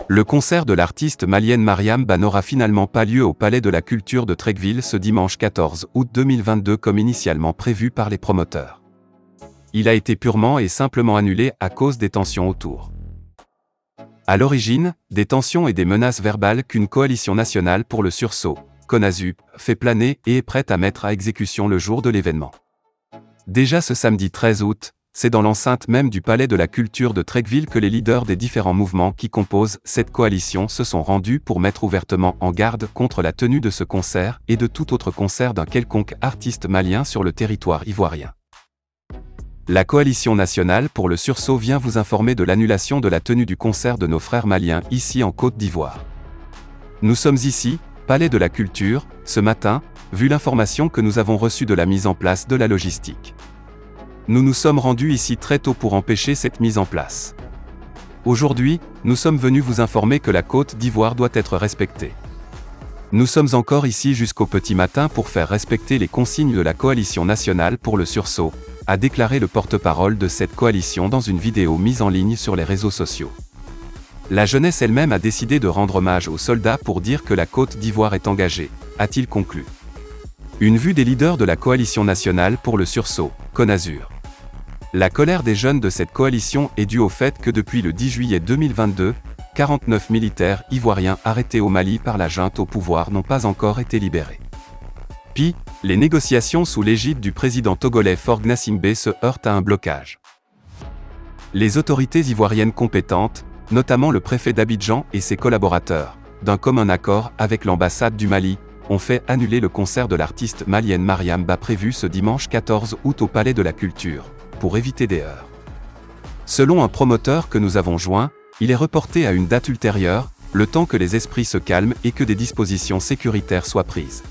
Le concert de l'artiste malienne Mariam Ba n'aura finalement pas lieu au Palais de la Culture de Treichville ce dimanche 14 août 2022 comme initialement prévu par les promoteurs. Il a été purement et simplement annulé à cause des tensions autour. À l'origine, des tensions et des menaces verbales qu'une coalition nationale pour le sursaut, CONASU, fait planer et est prête à mettre à exécution le jour de l'événement. Déjà ce samedi 13 août, c'est dans l'enceinte même du Palais de la Culture de Treichville que les leaders des différents mouvements qui composent cette coalition se sont rendus pour mettre ouvertement en garde contre la tenue de ce concert et de tout autre concert d'un quelconque artiste malien sur le territoire ivoirien. La coalition nationale pour le sursaut vient vous informer de l'annulation de la tenue du concert de nos frères maliens ici en Côte d'Ivoire. Nous sommes ici, Palais de la Culture, ce matin, vu l'information que nous avons reçue de la mise en place de la logistique. Nous nous sommes rendus ici très tôt pour empêcher cette mise en place. Aujourd'hui, nous sommes venus vous informer que la Côte d'Ivoire doit être respectée. Nous sommes encore ici jusqu'au petit matin pour faire respecter les consignes de la coalition nationale pour le sursaut, a déclaré le porte-parole de cette coalition dans une vidéo mise en ligne sur les réseaux sociaux. La jeunesse elle-même a décidé de rendre hommage aux soldats pour dire que la Côte d'Ivoire est engagée, a-t-il conclu. Une vue des leaders de la coalition nationale pour le sursaut, CONASUR. La colère des jeunes de cette coalition est due au fait que depuis le 10 juillet 2022, 49 militaires ivoiriens arrêtés au Mali par la junte au pouvoir n'ont pas encore été libérés. Puis, les négociations sous l'égide du président togolais Faure Gnassingbé se heurtent à un blocage. Les autorités ivoiriennes compétentes, notamment le préfet d'Abidjan et ses collaborateurs, d'un commun accord avec l'ambassade du Mali, ont fait annuler le concert de l'artiste malienne Mariam Ba prévu ce dimanche 14 août au Palais de la Culture, pour éviter des heurts. Selon un promoteur que nous avons joint, il est reporté à une date ultérieure, le temps que les esprits se calment et que des dispositions sécuritaires soient prises.